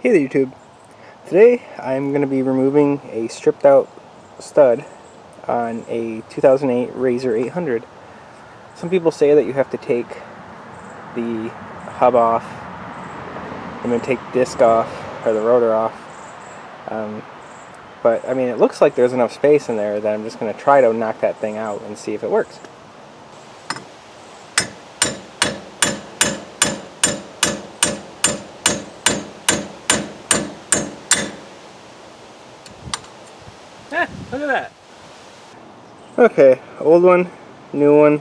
Hey there YouTube. Today I'm going to be removing a stripped out stud on a 2008 RZR 800. Some people say that you have to take the hub off and then take the disc off or the rotor off. But I mean, it looks like there's enough space in there that I'm just going to try to knock that thing out and see if it works. Look at that. Okay, old one, new one,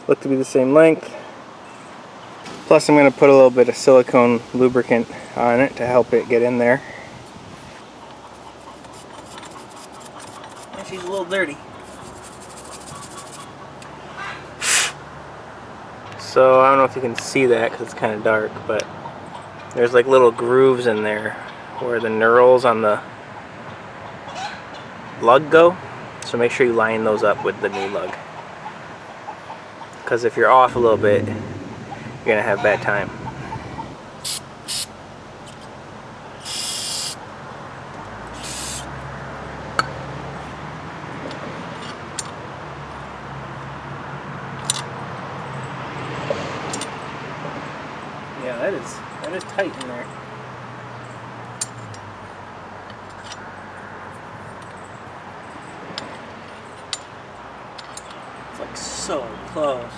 look to be the same length. Plus I'm going to put a little bit of silicone lubricant on it to help it get in there. And she's a little dirty. So I don't know if you can see that because it's kind of dark, but there's like little grooves in there where the knurls on the lug go. So make sure you line those up with the new lug, because if you're off a little bit, you're gonna have bad time. Yeah, that is tight in there. It's like so close.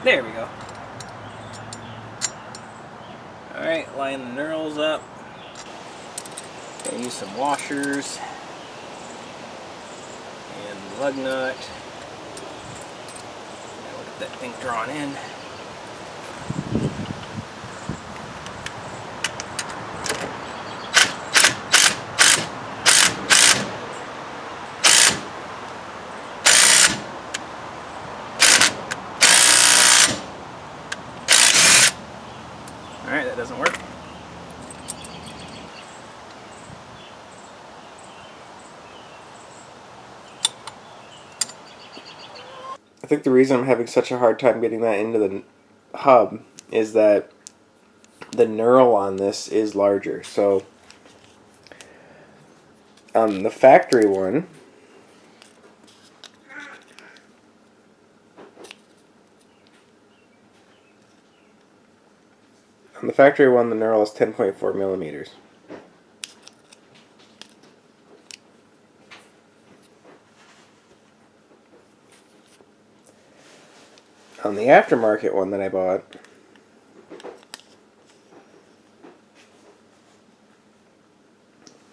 There we go. Alright, line the knurls up. Gonna use some washers and the lug nut. Now we'll get that thing drawn in. Alright, that doesn't work. I think the reason I'm having such a hard time getting that into the hub is that the knurl on this is larger. So on the factory one, the knurl is 10.4 millimeters. On the aftermarket one that I bought,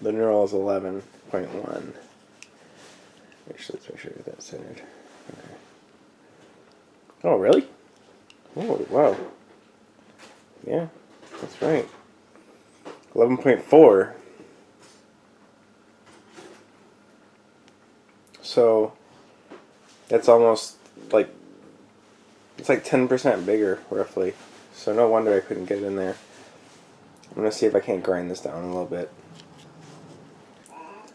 the knurl is 11.1. Actually, let's make sure I get that centered. Okay. Oh, really? Oh, wow. Yeah, that's right. 11.4. So that's almost like, it's like 10% bigger, roughly. So no wonder I couldn't get it in there. I'm going to see if I can't grind this down a little bit.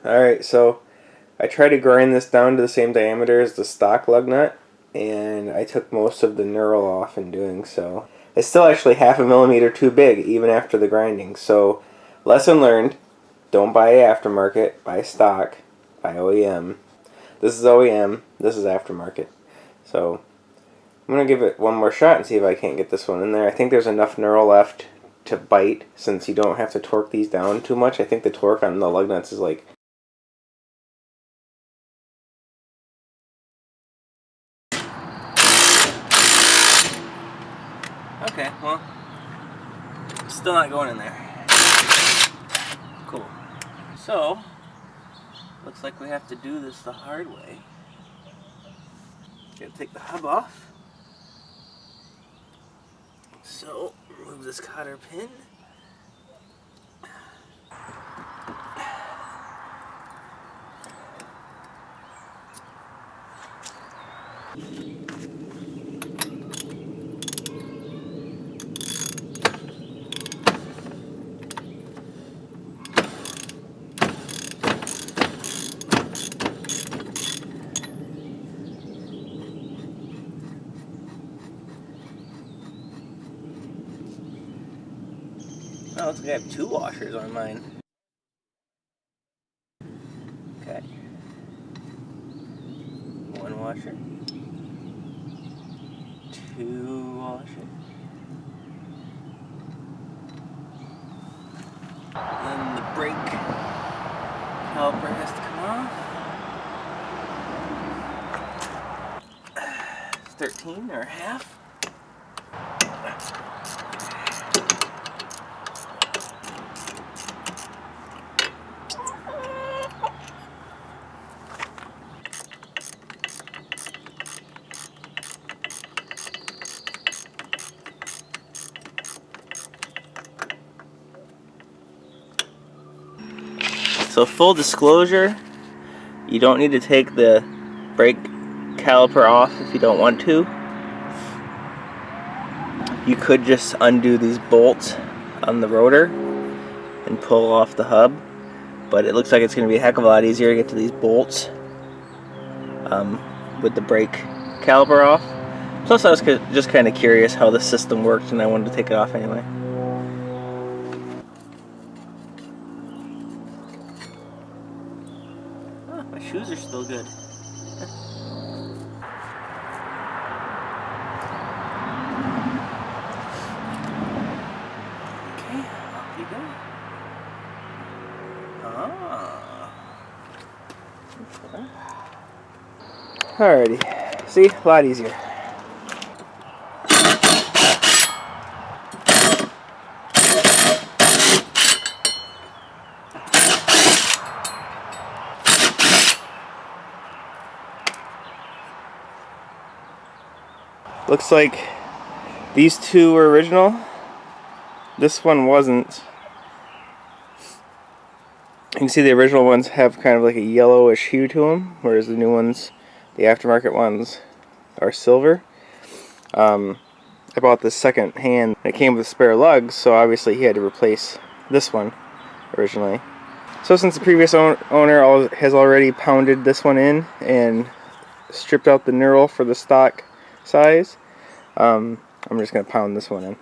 Alright, so I tried to grind this down to the same diameter as the stock lug nut, and I took most of the knurl off in doing so. It's still actually 0.5 millimeter too big, even after the grinding. So, lesson learned, don't buy aftermarket, buy stock, buy OEM. This is OEM, this is aftermarket. So, I'm going to give it one more shot and see if I can't get this one in there. I think there's enough knurl left to bite, since you don't have to torque these down too much. I think the torque on the lug nuts is like... Okay, well, still not going in there. Cool. So, looks like we have to do this the hard way. Gotta take the hub off. So, remove this cotter pin. Oh, looks like I have 2 washers on mine. Okay. 1 washer. 2 washers. Then the brake caliper has to come off. It's 13 or half. So full disclosure, you don't need to take the brake caliper off if you don't want to. You could just undo these bolts on the rotor and pull off the hub, but it looks like it's going to be a heck of a lot easier to get to these bolts with the brake caliper off. Plus, I was just kind of curious how the system worked, and I wanted to take it off anyway. Oh, my shoes are still good. Okay, off you go. Alrighty, see, a lot easier. Looks like these 2 were original. This one wasn't. You can see the original ones have kind of like a yellowish hue to them, whereas the new ones, the aftermarket ones, are silver. I bought this second hand. It came with spare lugs, so obviously he had to replace this one originally. So since the previous owner has already pounded this one in and stripped out the knurl for the stock size, I'm just going to pound this one in.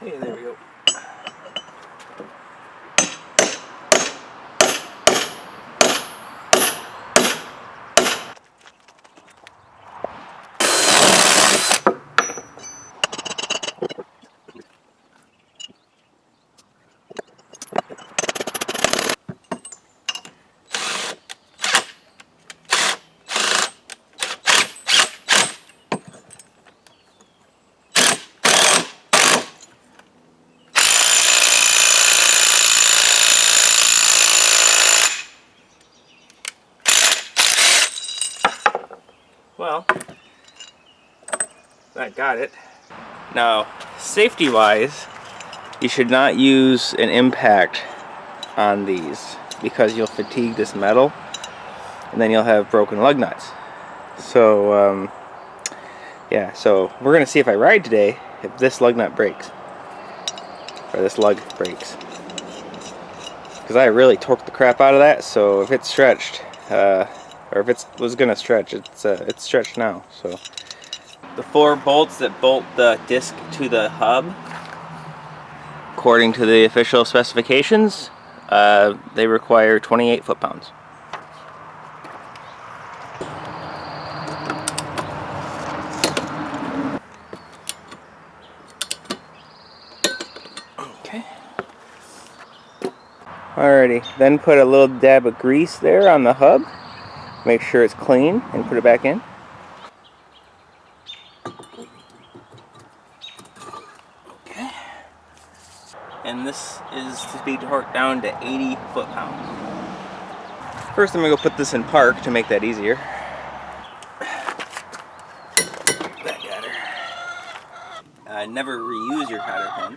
Hey, there we go. Well, I got it. Now, safety-wise, you should not use an impact on these because you'll fatigue this metal and then you'll have broken lug nuts. So, yeah, so we're going to see if I ride today if this lug nut breaks. Or this lug breaks. Because I really torqued the crap out of that, so if it's stretched, or if it was going to stretch, it's stretched now. So the 4 bolts that bolt the disc to the hub, according to the official specifications, they require 28 foot-pounds. Okay. Alrighty, then put a little dab of grease there on the hub. Make sure it's clean and put it back in. Okay. And this is to be torqued down to 80 foot-pounds. First I'm going to go put this in park to make that easier. That got her. Never reuse your cotter pin.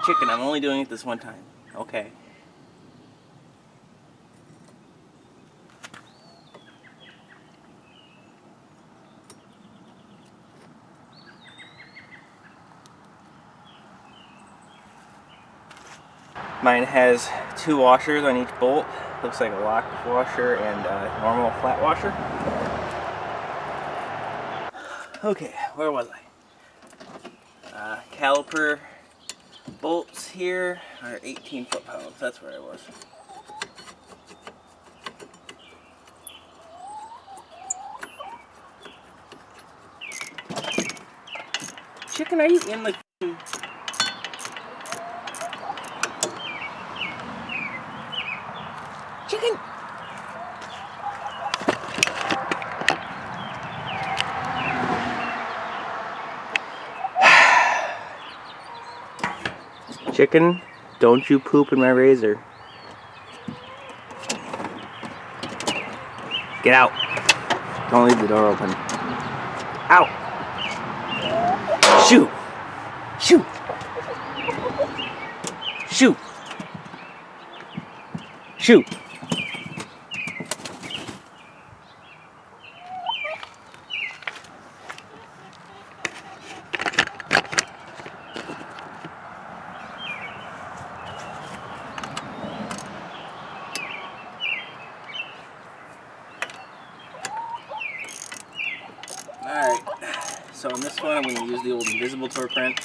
Chicken, I'm only doing it this one time. Okay. Mine has 2 washers on each bolt. Looks like a lock washer and a normal flat washer. Okay, where was I? Caliper bolts here are 18 foot-pounds. That's where I was. Chicken, are you in the... Chicken! Chicken, don't you poop in my razor. Get out. Don't leave the door open. Out! Shoot! Shoot! Shoot! Shoot! Alright, so on this one I'm going to use the old invisible torque wrench.